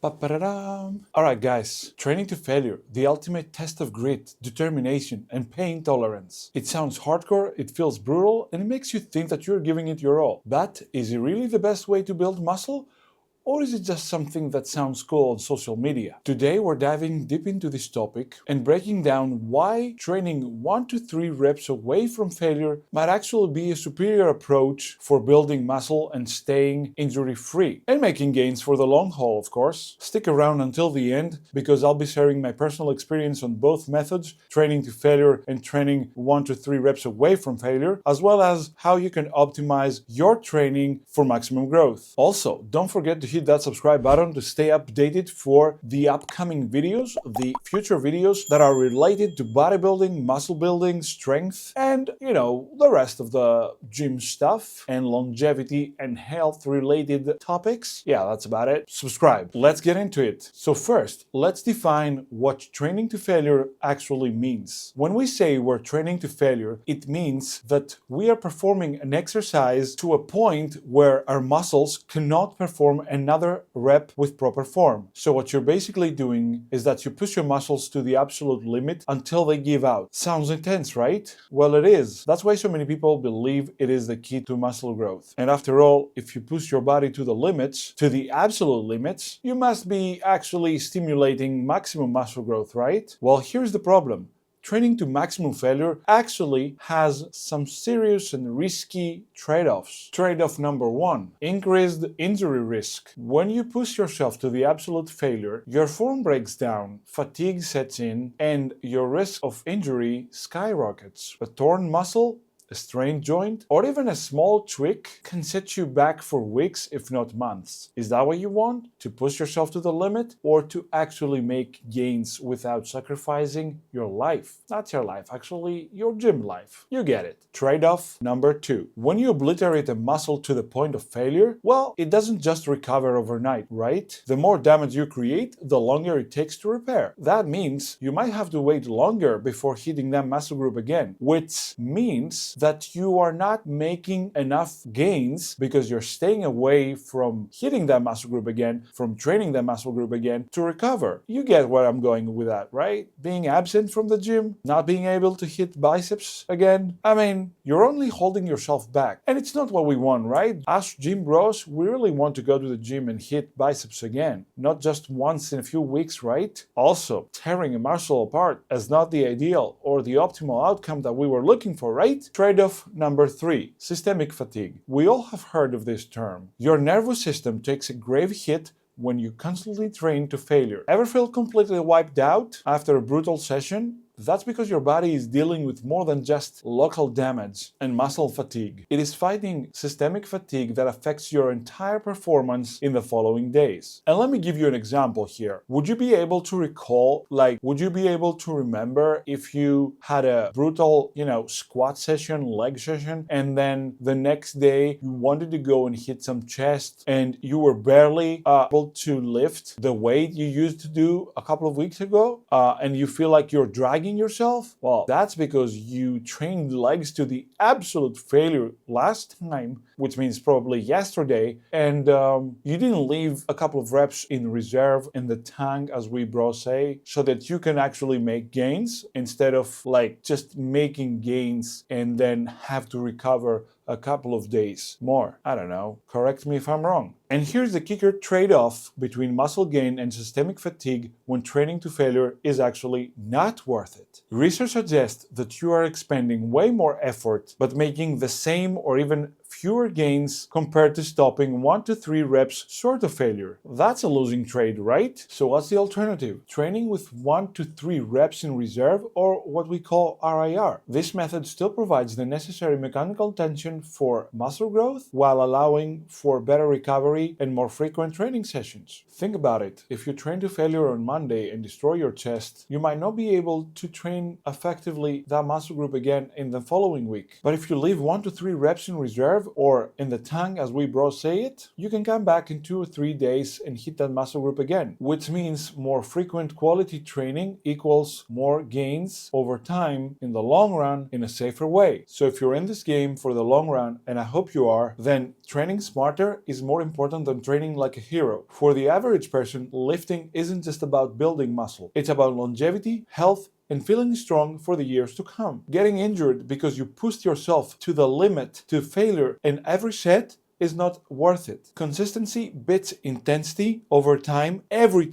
Pa-pa-da-dam. Alright guys, training to failure, the ultimate test of grit, determination, and pain tolerance. It sounds hardcore, it feels brutal, and it makes you think that you're giving it your all. But is it really the best way to build muscle? Or is it just something that sounds cool on social media? Today we're diving deep into this topic and breaking down why training 1 to 3 reps away from failure might actually be a superior approach for building muscle and staying injury-free. And making gains for the long haul, of course. Stick around until the end because I'll be sharing my personal experience on both methods, training to failure and training 1 to 3 reps away from failure, as well as how you can optimize your training for maximum growth. Also, don't forget to hit that subscribe button to stay updated for the upcoming videos, the future videos that are related to bodybuilding, muscle building, strength, and the rest of the gym stuff and longevity and health related topics. Yeah, that's about it. Subscribe. Let's get into it. So first, let's define what training to failure actually means. When we say we're training to failure, it means that we are performing an exercise to a point where our muscles cannot perform another rep with proper form. So what you're basically doing is that you push your muscles to the absolute limit until they give out. Sounds intense, right? Well, it is. That's why so many people believe it is the key to muscle growth. And after all, if you push your body to the limits, to the absolute limits, you must be actually stimulating maximum muscle growth, right? Well, here's the problem. Training to maximum failure actually has some serious and risky trade-offs. Trade-off number 1, increased injury risk. When you push yourself to the absolute failure, your form breaks down, fatigue sets in, and your risk of injury skyrockets. A torn muscle, a strained joint, or even a small tweak can set you back for weeks, if not months. Is that what you want? To push yourself to the limit, or to actually make gains without sacrificing your life? Not your life, actually, your gym life. You get it. Trade-off number 2. When you obliterate a muscle to the point of failure, well, it doesn't just recover overnight, right? The more damage you create, the longer it takes to repair. That means you might have to wait longer before hitting that muscle group again, which means that you are not making enough gains because you're staying away from hitting that muscle group again, from training that muscle group again to recover. You get where I'm going with that, right? Being absent from the gym, not being able to hit biceps again. I mean, you're only holding yourself back. And it's not what we want, right? Us gym bros, we really want to go to the gym and hit biceps again, not just once in a few weeks, right? Also, tearing a muscle apart is not the ideal or the optimal outcome that we were looking for, right? Trade-off number 3, systemic fatigue. We all have heard of this term. Your nervous system takes a grave hit when you constantly train to failure. Ever feel completely wiped out after a brutal session? That's because your body is dealing with more than just local damage and muscle fatigue. It is fighting systemic fatigue that affects your entire performance in the following days. And let me give you an example here. Would you be able to recall, would you be able to remember if you had a brutal, squat session, leg session, and then the next day you wanted to go and hit some chest and you were barely able to lift the weight you used to do a couple of weeks ago, and you feel like you're dragging yourself? Well, that's because you trained legs to the absolute failure last time, which means probably yesterday, and you didn't leave a couple of reps in reserve in the tank, as we bros say, so that you can actually make gains instead of just making gains and then have to recover a couple of days more. I don't know. Correct me if I'm wrong. And here's the kicker: trade-off between muscle gain and systemic fatigue when training to failure is actually not worth it. Research suggests that you are expending way more effort but making the same or even fewer gains compared to stopping 1 to 3 reps short of failure. That's a losing trade, right? So what's the alternative? Training with 1 to 3 reps in reserve, or what we call RIR. This method still provides the necessary mechanical tension for muscle growth while allowing for better recovery and more frequent training sessions. Think about it. If you train to failure on Monday and destroy your chest, you might not be able to train effectively that muscle group again in the following week. But if you leave 1 to 3 reps in reserve, or in the tank, as we bros say it, you can come back in 2 or 3 days and hit that muscle group again, which means more frequent quality training equals more gains over time in the long run in a safer way. So if you're in this game for the long run, and I hope you are, then training smarter is more important than training like a hero. For the average person, lifting isn't just about building muscle. It's about longevity, health, and feeling strong for the years to come. Getting injured because you pushed yourself to the limit, to failure in every set, is not worth it. Consistency beats intensity over time, every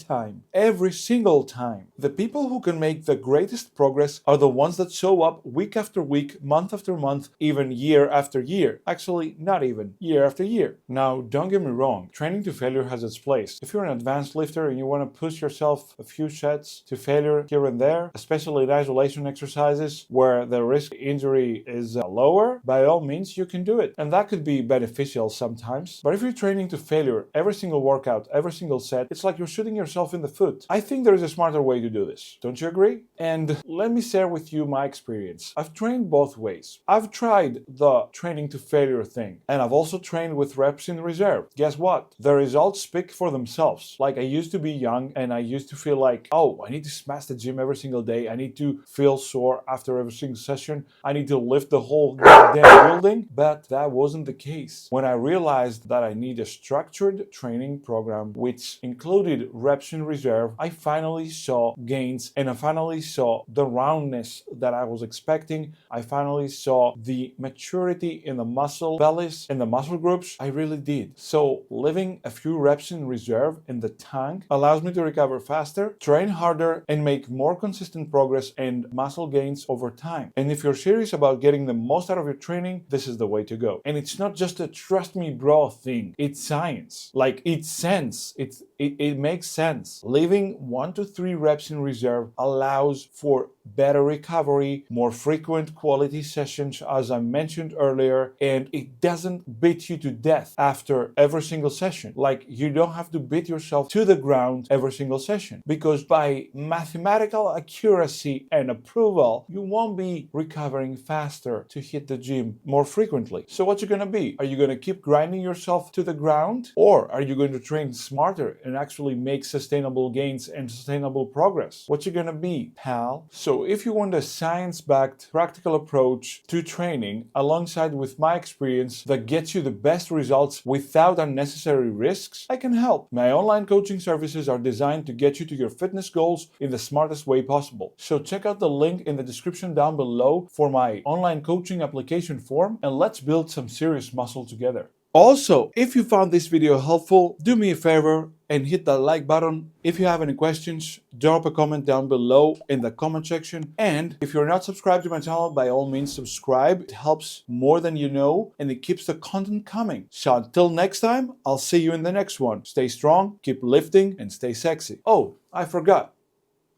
single time. The people who can make the greatest progress are the ones that show up week after week, month after month, even year after year. Actually, not even, year after year. Now, don't get me wrong, training to failure has its place. If you're an advanced lifter and you want to push yourself a few sets to failure here and there, especially in isolation exercises where the risk of injury is lower, by all means you can do it. And that could be beneficial sometimes. But if you're training to failure every single workout, every single set, it's like you're shooting yourself in the foot. I think there is a smarter way to do this. Don't you agree? And let me share with you my experience. I've trained both ways. I've tried the training to failure thing, and I've also trained with reps in reserve. Guess what? The results speak for themselves. Like, I used to be young and I used to feel like, oh, I need to smash the gym every single day. I need to feel sore after every single session. I need to lift the whole goddamn building. But that wasn't the case. When I realized that I need a structured training program which included reps in reserve, I finally saw gains and I finally saw the roundness that I was expecting. I finally saw the maturity in the muscle bellies and the muscle groups. I really did. So leaving a few reps in reserve in the tank allows me to recover faster, train harder, and make more consistent progress and muscle gains over time. And if you're serious about getting the most out of your training, this is the way to go. And it's not just a trust me bro thing. It's science. Like, it's sense. It makes sense. Leaving 1 to 3 reps in reserve allows for better recovery, more frequent quality sessions, as I mentioned earlier, and it doesn't beat you to death after every single session. Like, you don't have to beat yourself to the ground every single session, because by mathematical accuracy and approval, you won't be recovering faster to hit the gym more frequently. So what's it gonna be? Are you gonna keep grinding yourself to the ground, or are you going to train smarter and actually make sustainable gains and sustainable progress? What's it gonna be, pal? So if you want a science-backed, practical approach to training alongside with my experience that gets you the best results without unnecessary risks, I can help. My online coaching services are designed to get you to your fitness goals in the smartest way possible. So check out the link in the description down below for my online coaching application form, and let's build some serious muscle together. Also, if you found this video helpful, do me a favor and hit that like button. If you have any questions, drop a comment down below in the comment section. And if you're not subscribed to my channel, by all means subscribe. It helps more than you know, and it keeps the content coming. So until next time, I'll see you in the next one. Stay strong, keep lifting, and stay sexy. Oh, I forgot.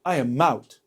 I am out.